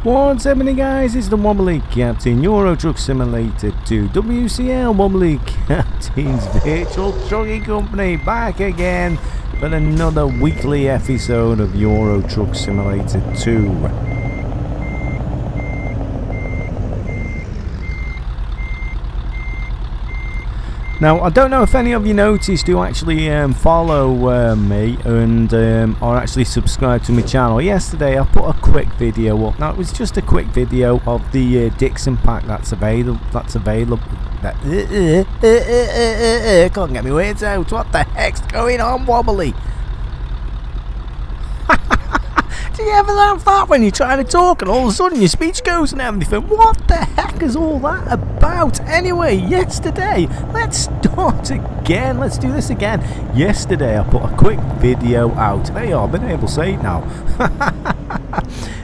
What's happening, guys? It's the Wobbly Captain, Euro Truck Simulator 2 WCL Wobbly Captain's Virtual Trucking Company, back again for another weekly episode of Euro Truck Simulator 2. Now, I don't know if any of you noticed who actually follow me and are actually subscribed to my channel. Yesterday I put a quick video up. Now, it was just a quick video of the Dixon pack that's available. Can't get my words out. What the heck's going on, Wobbly? Do you ever have that when you're trying to talk and all of a sudden your speech goes and everything? What the heck is all that about? Anyway, yesterday, let's start again. Let's do this again. Yesterday I put a quick video out. There you are, I've been able to say it now.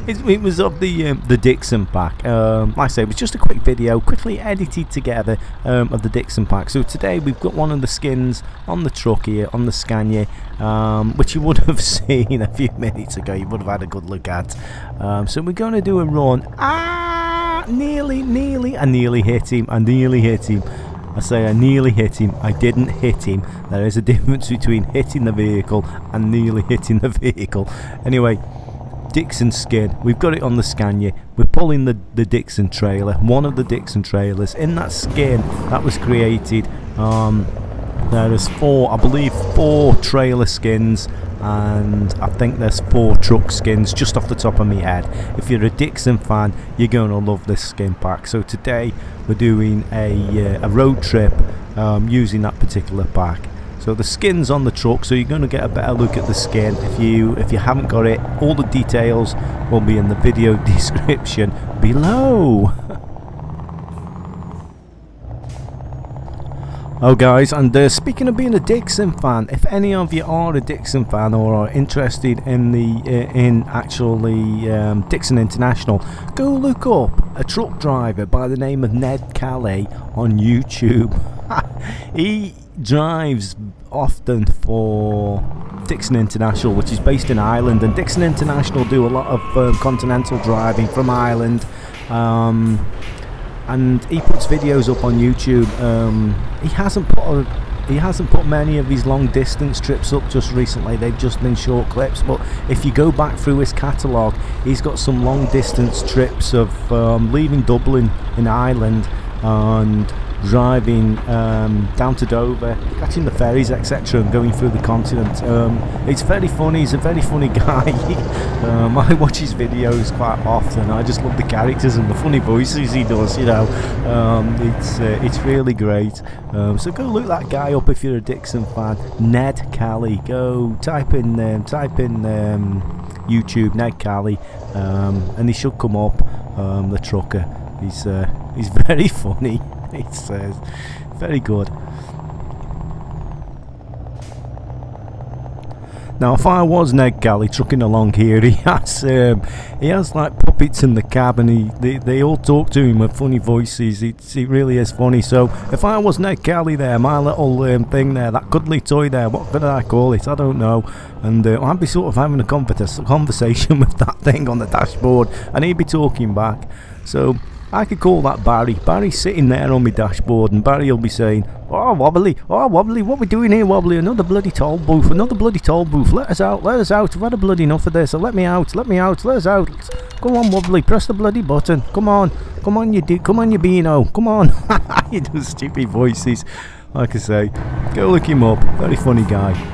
It was of the Dixon pack. Like I say, it was just a quick video, quickly edited together, of the Dixon pack. So today we've got one of the skins on the truck here, on the Scania, which you would have seen a few minutes ago. You would have had a good look at. So we're going to do a run. I nearly hit him. I say I nearly hit him. I didn't hit him. There is a difference between hitting the vehicle and nearly hitting the vehicle. Anyway, Dixon skin, we've got it on the Scania. We're pulling the Dixon trailer, one of the Dixon trailers. In that skin that was created, there is I believe four trailer skins, and I think there's 4 truck skins just off the top of my head. If you're a Dixon fan, you're going to love this skin pack. So today we're doing a road trip using that particular pack. So the skin's on the truck, so you're going to get a better look at the skin. If you haven't got it, all the details will be in the video description below. Oh guys, and speaking of being a Dixon fan, if any of you are a Dixon fan or are interested in the Dixon International, go look up a truck driver by the name of Ned Kelly on YouTube. He drives often for Dixon International, which is based in Ireland, and Dixon International do a lot of continental driving from Ireland, and he puts videos up on YouTube. He hasn't put many of his long distance trips up just recently. They've just been short clips, but if you go back through his catalogue, he's got some long distance trips of leaving Dublin in Ireland and driving down to Dover, catching the ferries, etc., and going through the continent. It's very funny. He's a very funny guy. I watch his videos quite often. I just love the characters and the funny voices he does, you know. It's really great. So go look that guy up if you're a Dixon fan. Ned Kelly. Go type in YouTube Ned Kelly, and he should come up. The trucker. He's very funny. It's very good. Now, if I was Ned Kelly trucking along here, he has like puppets in the cab, and they all talk to him with funny voices. It really is funny. So if I was Ned Kelly there, my little thing there, that cuddly toy there, what could I call it? I don't know. And I'd be sort of having a conversation with that thing on the dashboard, and he'd be talking back. So I could call that Barry. Barry's sitting there on my dashboard, and Barry will be saying, "Oh Wobbly, what we doing here, Wobbly? Another bloody toll booth, let us out, I've had a bloody enough of this, so let me out, let us out. Come on, Wobbly, press the bloody button, come on you Beano, come on." You do stupid voices. Like I say, go look him up, very funny guy.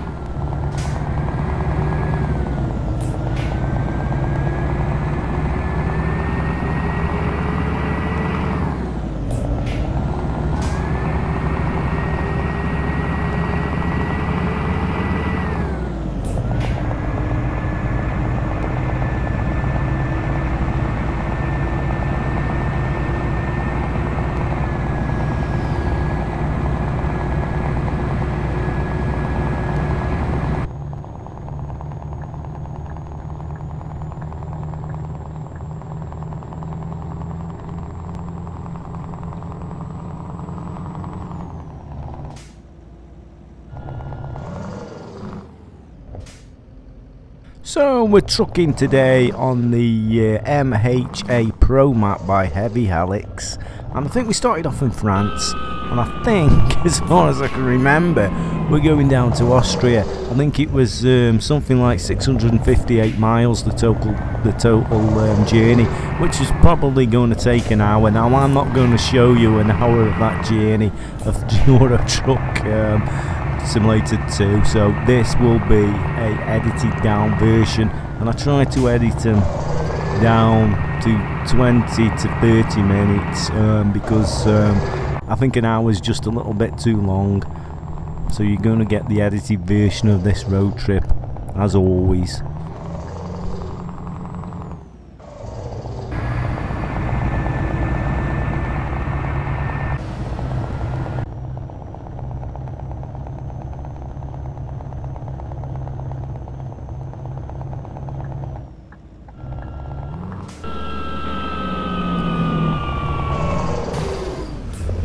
So we're trucking today on the MHAPro Map by Heavy Helix, and I think we started off in France, and I think, as far as I can remember, we're going down to Austria. I think it was something like 658 miles the total journey, which is probably going to take an hour. Now I'm not going to show you an hour of that journey of Euro Truck Simulator 2, so this will be a edited down version, and I tried to edit them down to 20 to 30 minutes because I think an hour is just a little bit too long. So you're going to get the edited version of this road trip as always.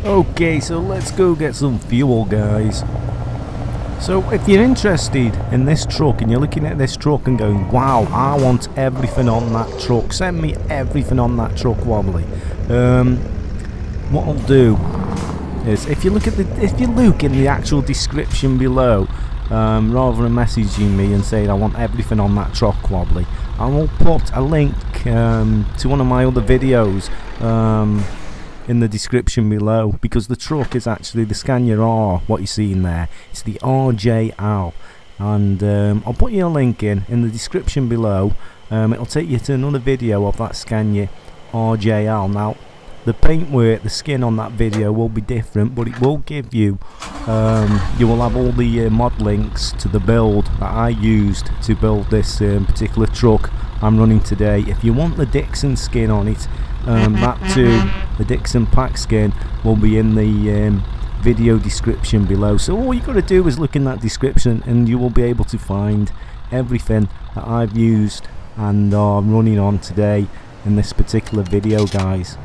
Okay, so let's go get some fuel, guys. So if you're interested in this truck and you're looking at this truck and going, wow, I want everything on that truck, send me everything on that truck, Wobbly. What I'll do is, if you look in the actual description below, rather than messaging me and saying I want everything on that truck, Wobbly, I will put a link to one of my other videos in the description below, because the truck is actually the Scania R. What you're seeing there, it's the RJL, and I'll put you a link in the description below. It'll take you to another video of that Scania RJL. Now the paintwork, the skin on that video will be different, but it will give you you will have all the mod links to the build that I used to build this particular truck I'm running today. If you want the Dixon skin on it, that too, the Dixon pack skin, will be in the video description below. So all you got to do is look in that description and you will be able to find everything that I've used and are running on today in this particular video, guys.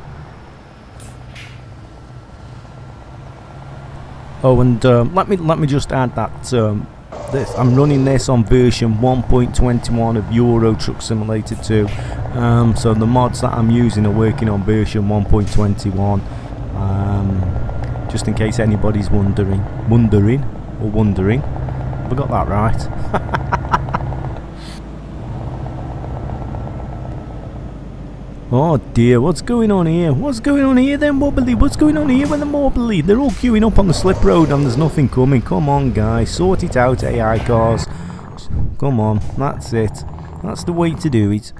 Oh, and let me just add that I'm running this on version 1.21 of Euro Truck Simulator 2. So the mods that I'm using are working on version 1.21. Just in case anybody's wondering. Have I got that right? Oh dear, what's going on here? What's going on here then, Wobbly? What's going on here with the Wobbly? They're all queuing up on the slip road and there's nothing coming. Come on, guys, sort it out, AI cars. Come on, that's it. That's the way to do it.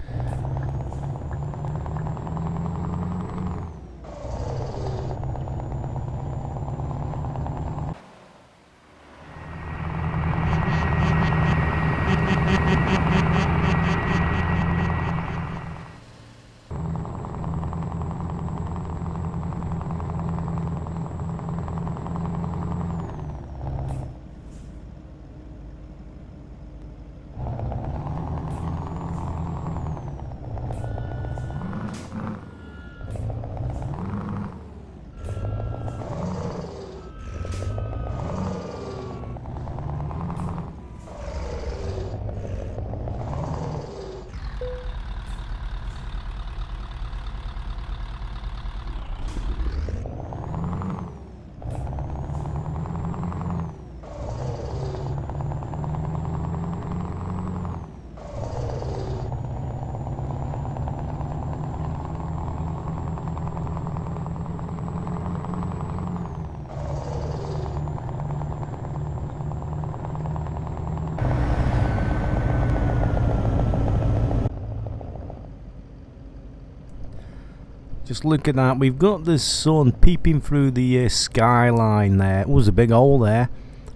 Just look at that, we've got the sun peeping through the skyline there. Oh, there's a big hole there.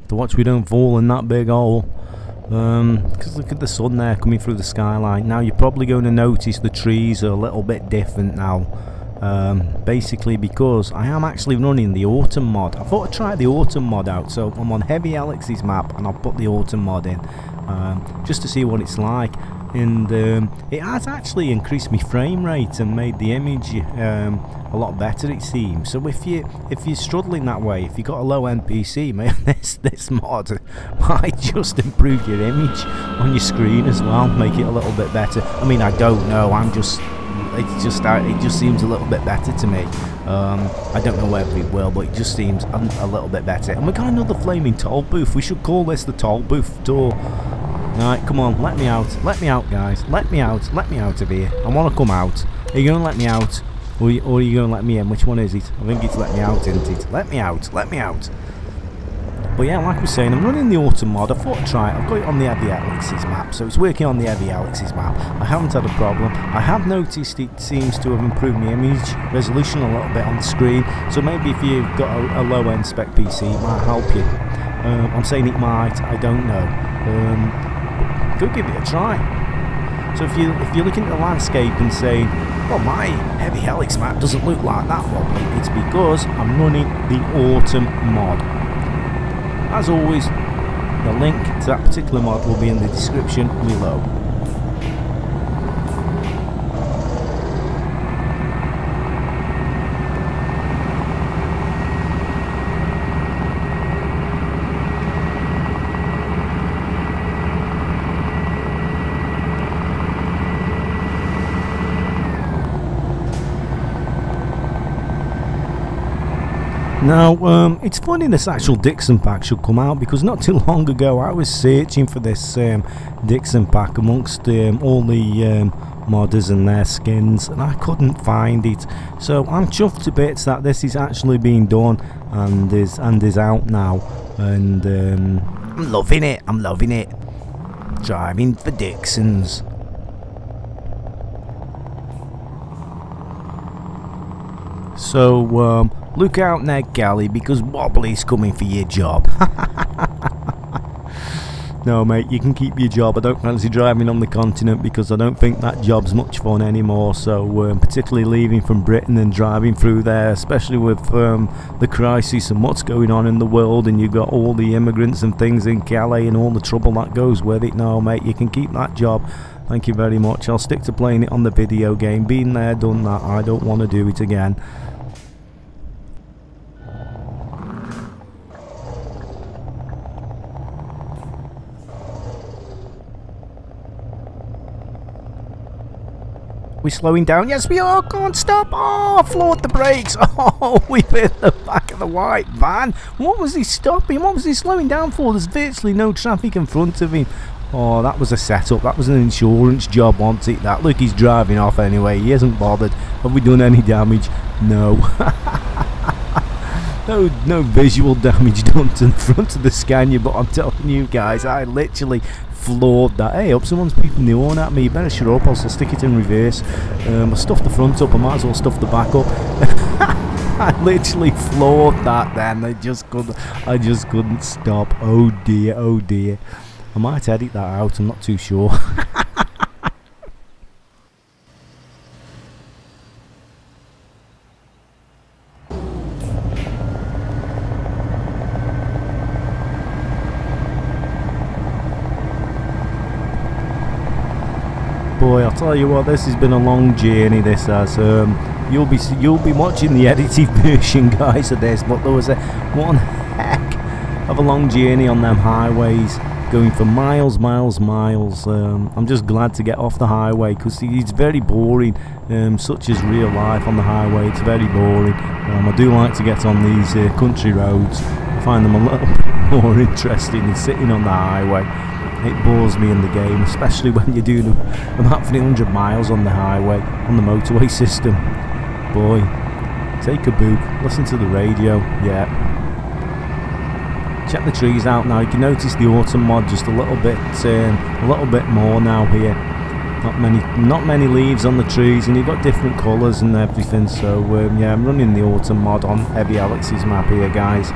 To watch we don't fall in that big hole. Because look at the sun there coming through the skyline. Now you're probably going to notice the trees are a little bit different now. Basically because I am actually running the autumn mod. I thought I'd try the autumn mod out, so I'm on Heavy Helix's map and I'll put the autumn mod in just to see what it's like. and it has actually increased my frame rate and made the image a lot better, it seems. So if you're struggling that way, if you've got a low end PC, man, this mod might just improve your image on your screen as well, make it a little bit better. I mean, I don't know, it just seems a little bit better to me. I don't know whether it will, but it just seems a little bit better. And we got another flaming toll booth. We should call this the toll booth door. Alright, come on, let me out, guys, let me out of here. I want to come out. Are you going to let me out, or are you going to let me in? Which one is it? I think it's let me out, isn't it? Let me out. But yeah, like I was saying, I'm running the autumn mod. I thought I'd try it. I've got it on the heavy Alex's map, so it's working on the heavy Alex's map. I haven't had a problem. I have noticed it seems to have improved my image resolution a little bit on the screen, so maybe if you've got a low-end spec PC, it might help you. I'm saying it might, I don't know. Go give it a try. So if you're looking at the landscape and saying, well, my heavy helix map doesn't look like that wobbly, it's because I'm running the autumn mod. As always, the link to that particular mod will be in the description below. Now, it's funny this actual Dixon pack should come out, because not too long ago I was searching for this Dixon pack amongst all the modders and their skins, and I couldn't find it. So I'm chuffed to bits that this is actually being done and is out now, and I'm loving it. Driving for Dixons. So look out, Ned Galley, because Wobbly's coming for your job. No, mate, you can keep your job. I don't fancy driving on the continent, because I don't think that job's much fun anymore. So particularly leaving from Britain and driving through there, especially with the crisis and what's going on in the world, and you've got all the immigrants and things in Calais and all the trouble that goes with it. No, mate, you can keep that job. Thank you very much. I'll stick to playing it on the video game. Been there, done that. I don't want to do it again. We're slowing down. Yes, we are. Can't stop. Oh, I floored the brakes. Oh, we've hit the back of the white van. What was he stopping? What was he slowing down for? There's virtually no traffic in front of him. Oh, that was a setup. That was an insurance job, wasn't it? That. Look, he's driving off anyway. He hasn't bothered. Have we done any damage? No. No visual damage done to the front of the Scania, but I'm telling you guys, I literally floored that. Hey, up, someone's beeping the horn at me. You better shut up, I'll stick it in reverse. I stuffed the front up, I might as well stuff the back up. I literally floored that then. I just couldn't stop. Oh dear, oh dear. I might edit that out, I'm not too sure. Boy, I'll tell you what, this has been a long journey, this has. You'll be watching the edited version, guys, of this, but there was one heck of a long journey on them highways, going for miles. I'm just glad to get off the highway, because it's very boring, such as real life on the highway. It's very boring. I do like to get on these country roads. I find them a little more interesting than sitting on the highway. It bores me in the game, especially when you're doing about 300 miles on the highway, on the motorway system. Boy, take a book, listen to the radio, yeah. Check the trees out now. You can notice the autumn mod just a little bit more now here. Not many leaves on the trees, and you've got different colours and everything. So yeah, I'm running the autumn mod on Heavy Alex's map here, guys.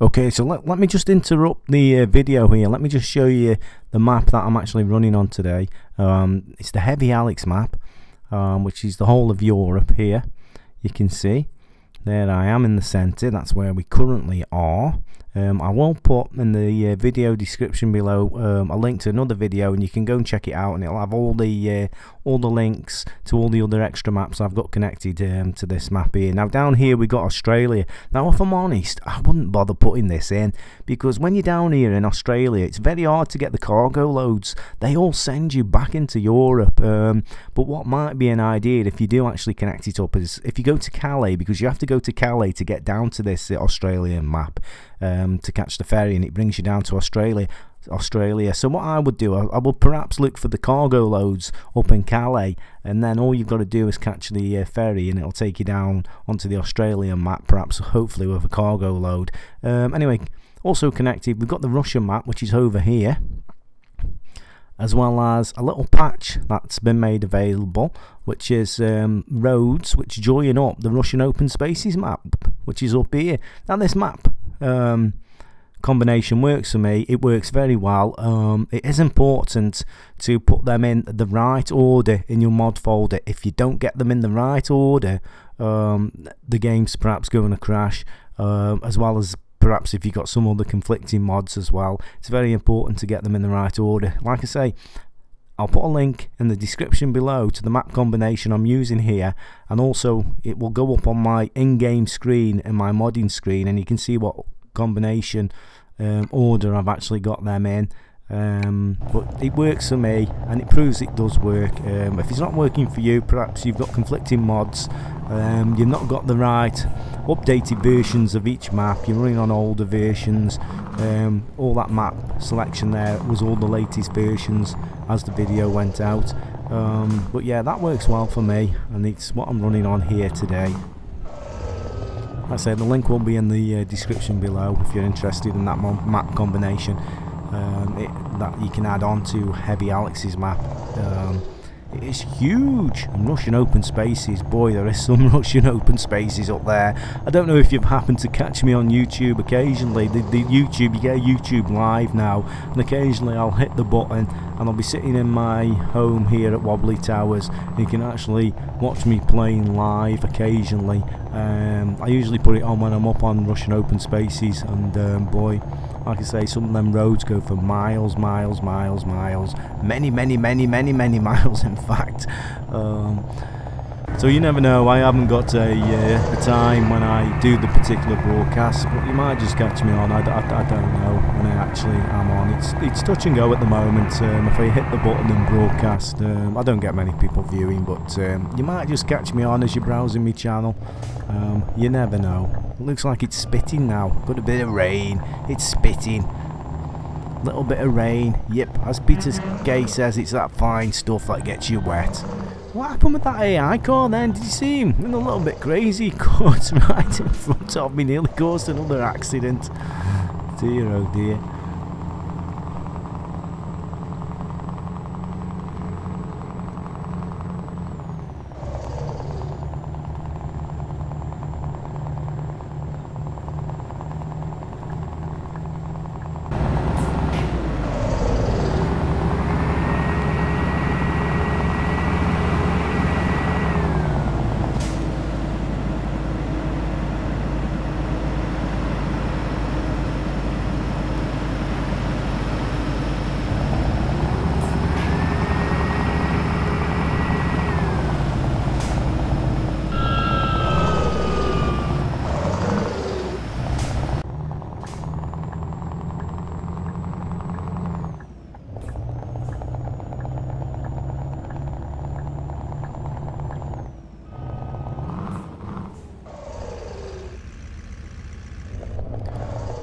Okay, so let me just interrupt the video here. Let me just show you the map that I'm actually running on today. It's the Heavy Alex map, which is the whole of Europe here. You can see there I am in the centre. That's where we currently are. I will put in the video description below a link to another video, and you can go and check it out, and it'll have all the links to all the other extra maps I've got connected to this map here. Now down here we got Australia. Now if I'm honest, I wouldn't bother putting this in, because when you're down here in Australia it's very hard to get the cargo loads. They all send you back into Europe, but what might be an idea if you do actually connect it up is if you go to Calais, because you have to go to Calais to get down to this Australian map, to catch the ferry, and it brings you down to Australia. So what I would do, I would perhaps look for the cargo loads up in Calais, and then all you've got to do is catch the ferry, and it'll take you down onto the Australian map, perhaps hopefully with a cargo load. Anyway, also connected, we've got the Russian map, which is over here, as well as a little patch that's been made available, which is roads which join up the Russian open spaces map, which is up here. Now this map combination works for me. It works very well. It is important to put them in the right order in your mod folder. If you don't get them in the right order, the game's perhaps going to crash, as well as perhaps if you've got some other conflicting mods as well. It's very important to get them in the right order. Like I say, I'll put a link in the description below to the map combination I'm using here, and also it will go up on my in-game screen and my modding screen, and you can see what combination order I've actually got them in. But it works for me, and it proves it does work. If it's not working for you, perhaps you've got conflicting mods, you've not got the right updated versions of each map, you're running on older versions. All that map selection there was all the latest versions as the video went out. But yeah, that works well for me, and it's what I'm running on here today. Like I said, the link will be in the description below if you're interested in that map combination that you can add on to Heavy Alex's map. It is huge. And Russian open spaces, boy, there is some Russian open spaces up there. I don't know if you've happened to catch me on YouTube occasionally. The YouTube, you get YouTube live now, and occasionally I'll hit the button and I'll be sitting in my home here at Wobbly Towers. You can actually watch me playing live occasionally. I usually put it on when I'm up on Russian open spaces, and boy, like I say, some of them roads go for miles, many miles in fact. So you never know. I haven't got a time when I do the particular broadcast, but you might just catch me on. I don't know when I actually am on. It's touch and go at the moment. If I hit the button and broadcast, I don't get many people viewing, but you might just catch me on as you're browsing my channel. You never know. It looks like it's spitting now. Got a bit of rain. It's spitting. Little bit of rain. Yep, as Peter Gay says, it's that fine stuff that gets you wet. What happened with that AI car then? Did you see him? Went a little bit crazy. Caught right in front of me. Nearly caused another accident. Dear oh dear.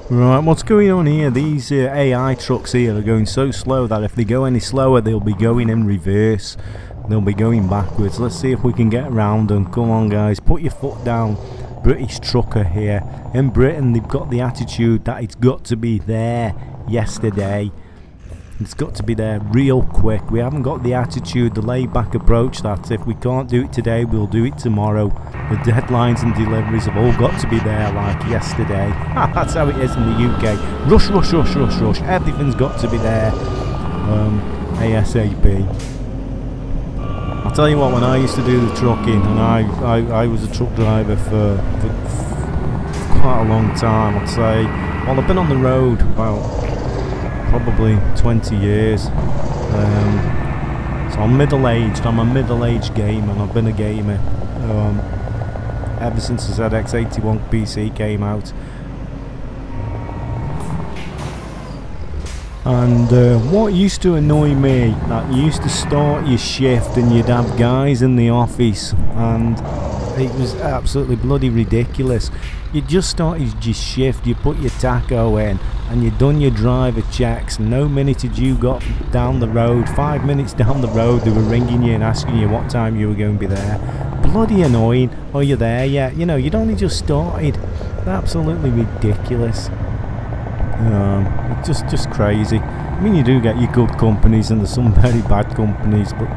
Right, what's going on here? These AI trucks here are going so slow that if they go any slower they'll be going in reverse. They'll be going backwards. Let's see if we can get around them. Come on guys, put your foot down. British trucker here. In Britain they've got the attitude that it's got to be there yesterday. It's got to be there real quick. We haven't got the attitude, the laid-back approach that if we can't do it today, we'll do it tomorrow. The deadlines and deliveries have all got to be there like yesterday. That's how it is in the UK. Rush, rush, rush, rush, rush. Everything's got to be there ASAP. I'll tell you what, when I used to do the trucking, and I was a truck driver for quite a long time, I'd say. Well, I've been on the road about probably 20 years. So I'm middle-aged. I'm a middle-aged gamer, and I've been a gamer ever since the ZX81 PC came out. And what used to annoy me, that you used to start your shift and you'd have guys in the office, and it was absolutely bloody ridiculous. You just started your shift, you put your tacho in, and you'd done your driver checks. No minute had you got down the road, 5 minutes down the road, they were ringing you and asking you what time you were going to be there. Bloody annoying. Are you there yet? You know, you'd only just started. Absolutely ridiculous. Just crazy. I mean, you do get your good companies and there's some very bad companies, but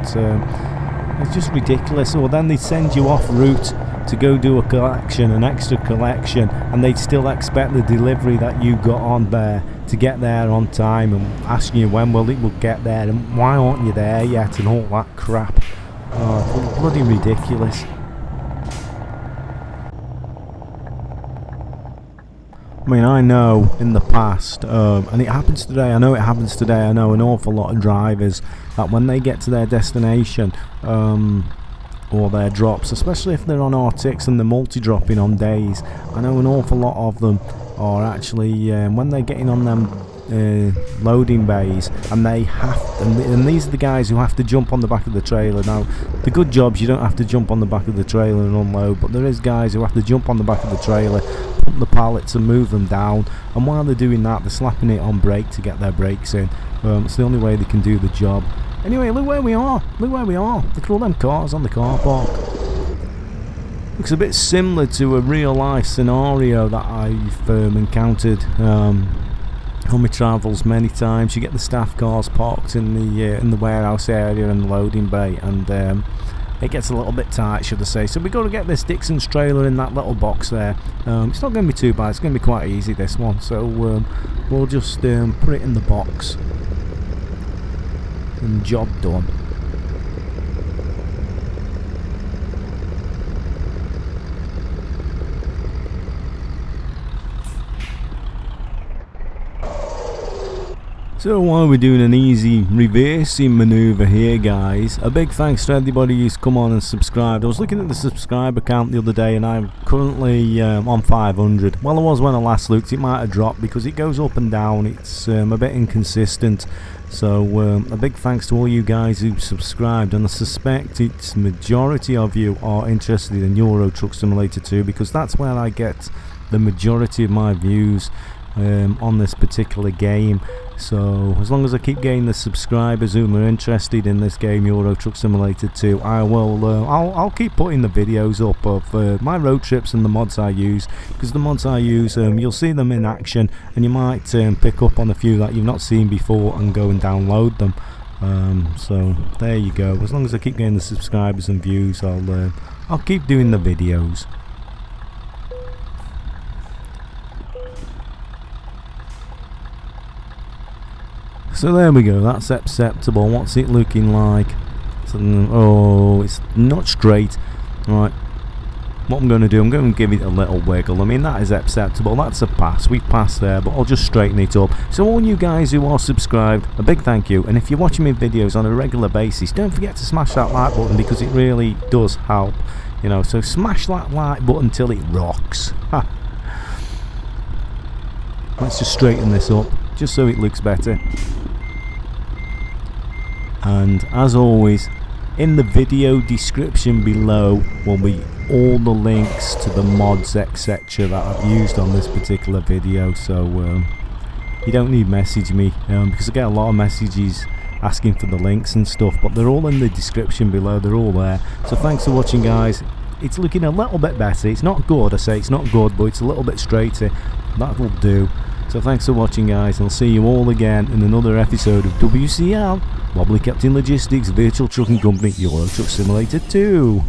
it's just ridiculous. Or then they send you off route to go do a collection, an extra collection, and they'd still expect the delivery that you got on there to get there on time, and asking you when will get there and why aren't you there yet and all that crap. Bloody ridiculous. I mean, I know in the past, and it happens today, I know it happens today, I know an awful lot of drivers that when they get to their destination, or their drops, especially if they're on R6 and they're multi-dropping on days, I know an awful lot of them are actually, when they're getting on them loading bays, and they have, and these are the guys who have to jump on the back of the trailer. Now, the good jobs, you don't have to jump on the back of the trailer and unload, but there is guys who have to jump on the back of the trailer, pump the pallets and move them down, and while they're doing that, they're slapping it on brake to get their brakes in. It's the only way they can do the job. Anyway, look where we are. Look where we are. Look at all them cars on the car park. Looks a bit similar to a real life scenario that I've encountered on my travels many times. You get the staff cars parked in the warehouse area and the loading bay, and it gets a little bit tight, should I say. So we've got to get this Dixon's trailer in that little box there. It's not going to be too bad. It's going to be quite easy, this one. So we'll just put it in the box. And job done. So while we're doing an easy reversing manoeuvre here, guys, a big thanks to everybody who's come on and subscribed. I was looking at the subscriber count the other day and I'm currently on 500. Well, I was when I last looked. It might have dropped because it goes up and down. It's a bit inconsistent. So a big thanks to all you guys who subscribed, and I suspect it's majority of you are interested in Euro Truck Simulator 2, because that's where I get the majority of my views on this particular game. So as long as I keep getting the subscribers who are interested in this game, Euro Truck Simulator 2, I will I'll keep putting the videos up of my road trips and the mods I use, because the mods I use, you'll see them in action, and you might pick up on a few that you've not seen before and go and download them. So there you go. As long as I keep getting the subscribers and views, I'll keep doing the videos. So there we go, that's acceptable. What's it looking like? Oh, it's not straight. Right, what I'm going to do, I'm going to give it a little wiggle. I mean, that is acceptable, that's a pass, we've passed there, but I'll just straighten it up. So all you guys who are subscribed, a big thank you, and if you're watching my videos on a regular basis, don't forget to smash that like button, because it really does help, you know. So smash that like button till it rocks. Let's just straighten this up, just so it looks better. And as always, in the video description below will be all the links to the mods, etc. that I've used on this particular video. So you don't need to message me, because I get a lot of messages asking for the links and stuff, but they're all in the description below, they're all there. So thanks for watching, guys. It's looking a little bit better. It's not good, I say it's not good, but it's a little bit straighter. That'll do. So thanks for watching, guys, and I'll see you all again in another episode of WCL, Wobbly Captain Logistics Virtual Trucking Company Euro Truck Simulator 2.